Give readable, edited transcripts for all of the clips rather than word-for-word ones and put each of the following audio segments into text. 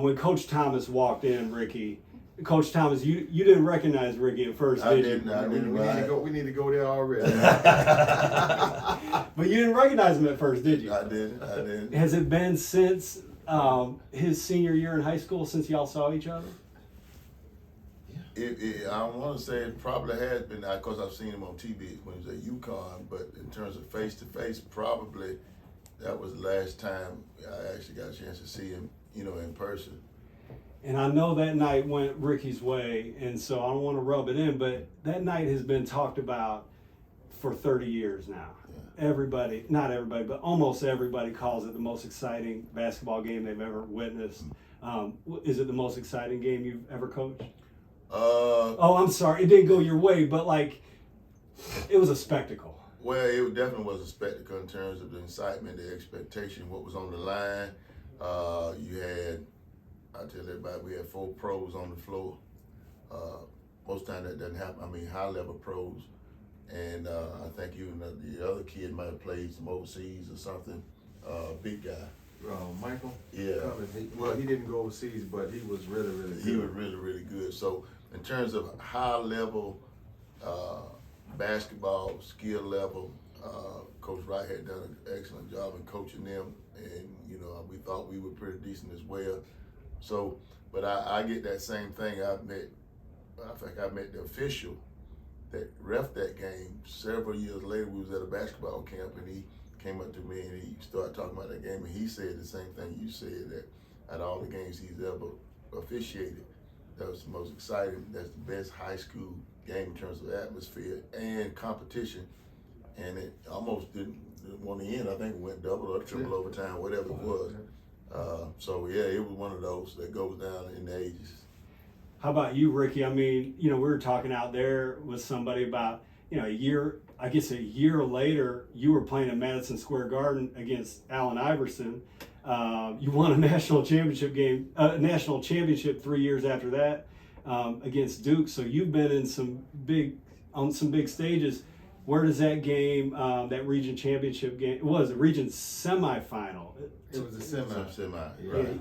When Coach Thomas walked in, Ricky, Coach Thomas, you didn't recognize Ricky at first, did you? I didn't. We need to go there already. But you didn't recognize him at first, did you? I didn't. Has it been since his senior year in high school since y'all saw each other? I want to say it probably has been, because I've seen him on TV when he was at UConn, but in terms of face-to-face, probably that was the last time I actually got a chance to see him, in person. And I know that night went Ricky's way, and so I don't want to rub it in, but that night has been talked about for 30 years now. Yeah. Everybody, not everybody, but almost everybody calls it the most exciting basketball game they've ever witnessed. Is it the most exciting game you've ever coached? Oh, I'm sorry, it didn't go your way, but it was a spectacle. Well, it definitely was a spectacle in terms of the excitement, the expectation, what was on the line. You had, I tell everybody, we had 4 pros on the floor. Most times that doesn't happen. I mean, high-level pros. And I think even the other kid might have played some overseas or something. Big guy. Michael? Yeah. He didn't go overseas, but he was really, really good. He was really, really good. So in terms of high-level basketball skill level, Coach Wright had done an excellent job in coaching them. And, we thought we were pretty decent as well. So, but I get that same thing. I think I met the official that ref that game several years later. We was at a basketball camp, and he came up to me and he started talking about that game, and he said the same thing you said, that out of all the games he's ever officiated, that was the most exciting. That's the best high school game in terms of atmosphere and competition. And it almost didn't want to end. I think it went double or triple overtime, whatever it was. So yeah, it was one of those that goes down in the ages. How about you, Ricky? I mean, we were talking out there with somebody about, a year later, you were playing at Madison Square Garden against Allen Iverson. You won a national championship 3 years after that against Duke. So you've been in on some big stages. Where does that game, that region championship game, it was a region semifinal. It was a semi, right.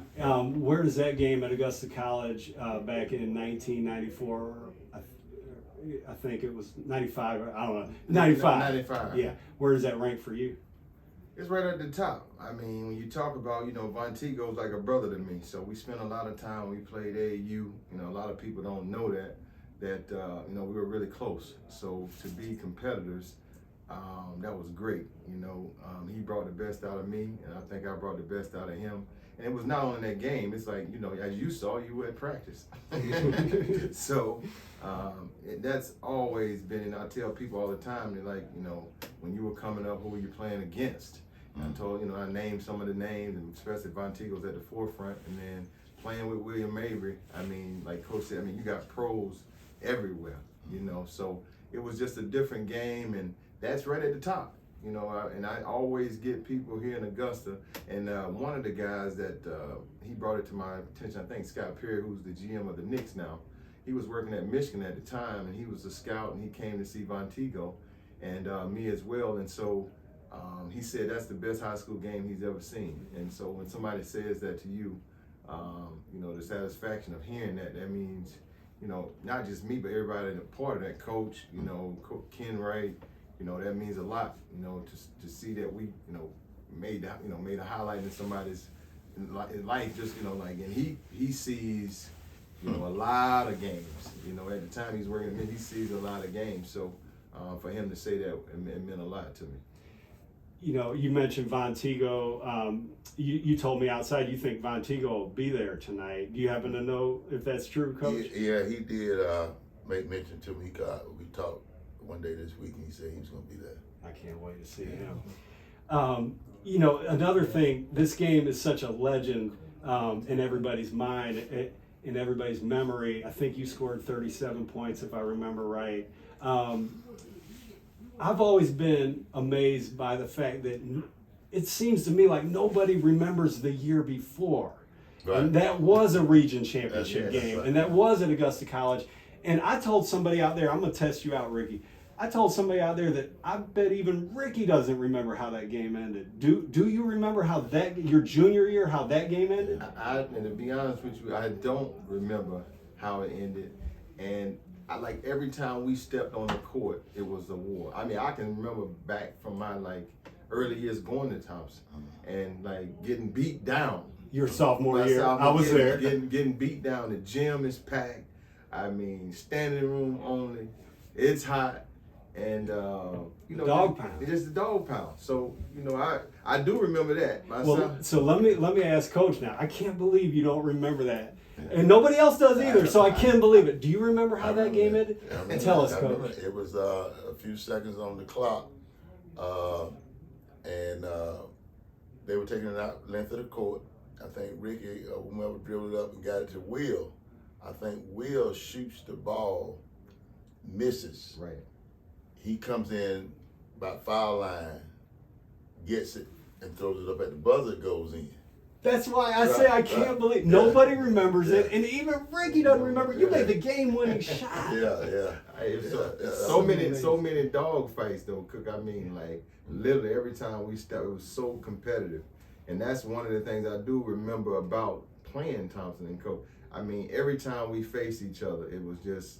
Where does that game at Augusta College back in 1994? I think it was 95. I don't know. 95. 95. Yeah. Where does that rank for you? It's right at the top. I mean, when you talk about, Vontego's like a brother to me. So we spent a lot of time. We played AAU. A lot of people don't know that we were really close. So to be competitors, that was great. He brought the best out of me, and I think I brought the best out of him. And it was not only that game. It's like, as you saw, you were at practice. So that's always been, and I tell people all the time, they're like, when you were coming up, who were you playing against? And I told, I named some of the names, and especially Vontego's at the forefront. And then playing with William Mabry, like Coach said, you got pros everywhere, so it was just a different game, and that's right at the top, and I always get people here in Augusta, and one of the guys that he brought it to my attention, I think Scott Perry, who's the GM of the Knicks now, he was working at Michigan at the time, and he was a scout, and he came to see Vontego, and me as well, and so he said that's the best high school game he's ever seen, and so when somebody says that to you, the satisfaction of hearing that means, not just me, but everybody in the part of that, coach, Ken Wright, that means a lot, to see that we, made a highlight in somebody's life, just, and he sees, a lot of games, at the time he's working, he sees a lot of games. So for him to say that, it meant a lot to me. You mentioned Vontego. You told me outside you think Vontego will be there tonight. Do you happen to know if that's true, Coach? Yeah, he did make mention to me. We talked one day this week, and he said he was going to be there. I can't wait to see him. Another thing, this game is such a legend in everybody's mind, in everybody's memory. I think you scored 37 points, if I remember right. I've always been amazed by the fact that it seems to me like nobody remembers the year before. Right. And that was a region championship game, right. And that was at Augusta College. And I told somebody out there, I'm going to test you out, Ricky. I told somebody out there that I bet even Ricky doesn't remember how that game ended. Do you remember how your junior year, how that game ended? And to be honest with you, I don't remember how it ended. And like every time we stepped on the court, it was a war. I mean, I can remember back from my early years going to Thompson and getting beat down. Your sophomore My year, sophomore I was there. Getting beat down. The gym is packed. I mean, standing room only. It's hot. And dog pound. It's just the dog pound. So I do remember that. Well, so let me ask Coach now. I can't believe you don't remember that, and nobody else does either. So I can't believe it. Do you remember how that game ended? Tell us, Coach. It was a few seconds on the clock, and they were taking it out length of the court. I think Ricky or whomever dribbled up and got it to Will. I think Will shoots the ball, misses. Right. He comes in about foul line, gets it, and throws it up at the buzzer. Goes in. That's why I say I can't believe nobody remembers it, and even Ricky doesn't remember. You made the game-winning shot. So many dog fights though, Cook. I mean, literally every time we stepped, it was so competitive, and that's one of the things I do remember about playing Thompson and Coach. I mean, every time we faced each other, it was just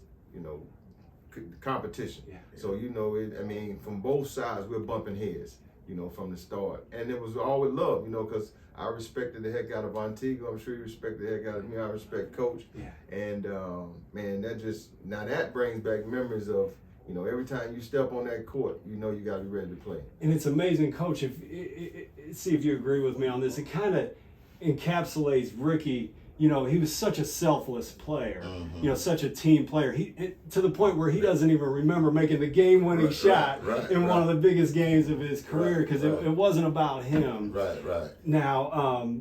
competition. Yeah. So from both sides we're bumping heads, from the start, and it was all with love, because I respected the heck out of Montego. I'm sure you respect the heck out of me. I respect Coach. Yeah. And man, that brings back memories of every time you step on that court, you got to be ready to play. And it's amazing, Coach. See if you agree with me on this. It kind of encapsulates Ricky. He was such a selfless player, such a team player. To the point where he doesn't even remember making the game-winning shot in one of the biggest games of his career because it wasn't about him. Right. Now,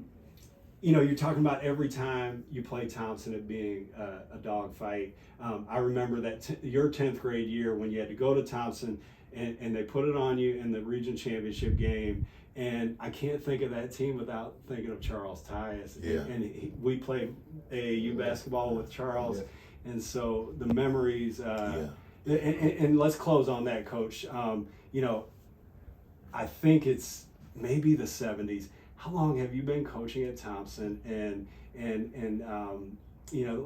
you're talking about every time you play Thompson it being a dog fight. I remember that your 10th grade year when you had to go to Thompson and they put it on you in the region championship game. And I can't think of that team without thinking of Charles Tyus. Yeah. And we played AAU basketball with Charles. Yeah. And so the memories, and let's close on that, Coach. I think it's maybe the 70s. How long have you been coaching at Thompson? And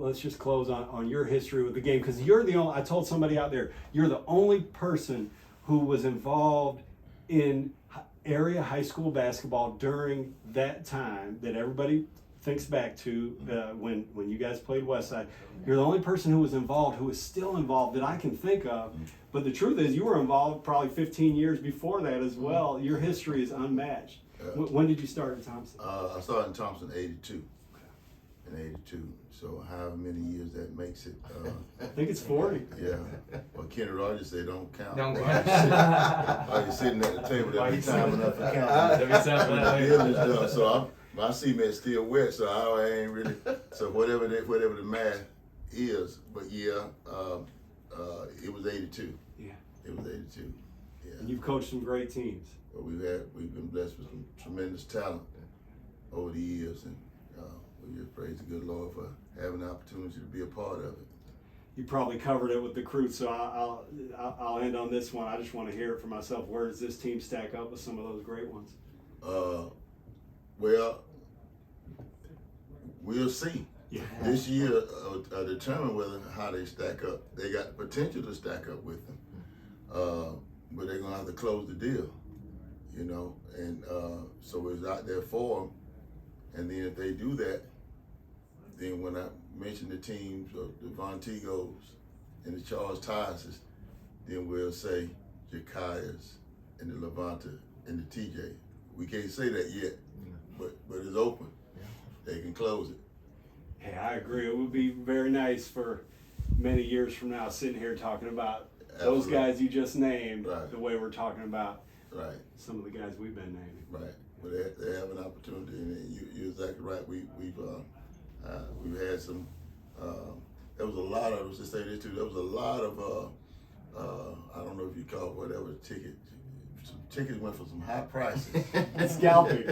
let's just close on your history with the game. Because I told somebody out there, you're the only person who was involved in area high school basketball during that time that everybody thinks back to when you guys played Westside. You're the only person who was involved, who is still involved that I can think of. But the truth is, you were involved probably 15 years before that as well. Your history is unmatched. When did you start at Thompson? I started in Thompson in '82. In '82. So however many years that makes it. I think it's 40. Yeah. Well, Kenny Rogers said don't count. Don't While you're sitting at the table, there'll be time enough for counting. So my cement still wet, so I ain't really. So whatever the math is, but it was '82. Yeah. It was '82. Yeah. And you've coached some great teams. But we've been blessed with some tremendous talent over the years, and we just praise the good Lord for having the opportunity to be a part of it. You probably covered it with the crew, so I'll end on this one. I just want to hear it for myself. Where does this team stack up with some of those great ones? Well, we'll see. Yeah. This year determine how they stack up. They got the potential to stack up with them, but they're gonna have to close the deal, And so it's out there for them. And then if they do that, then when I mention the teams of the Vontegos and the Charles Tyuses, then we'll say Jakayas and the Levanta and the TJ. We can't say that yet, but it's open. They can close it. Hey, I agree. It would be very nice for many years from now sitting here talking about those guys you just named, the way we're talking about some of the guys we've been naming. Right. But they have an opportunity, and you're exactly right. We've had some. There was a lot of. Let's just say this too. There was a lot of. I don't know if you call it whatever some tickets went for some high prices. Scalping.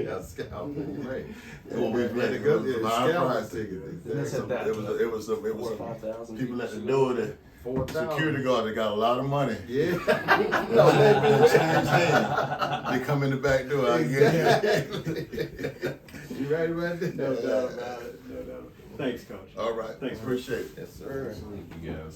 Yeah, scalping, right. When we played, And the it was some high scalping prices. tickets, They said that. It was some 5,000 people at the door, the 4,000. security guard that got a lot of money. Yeah. Change hands. They come in the back door, I guess. Exactly. You right about that? No doubt about it. No doubt. Thanks, Coach. All right, Thanks. appreciate it. Yes, sir. You guys.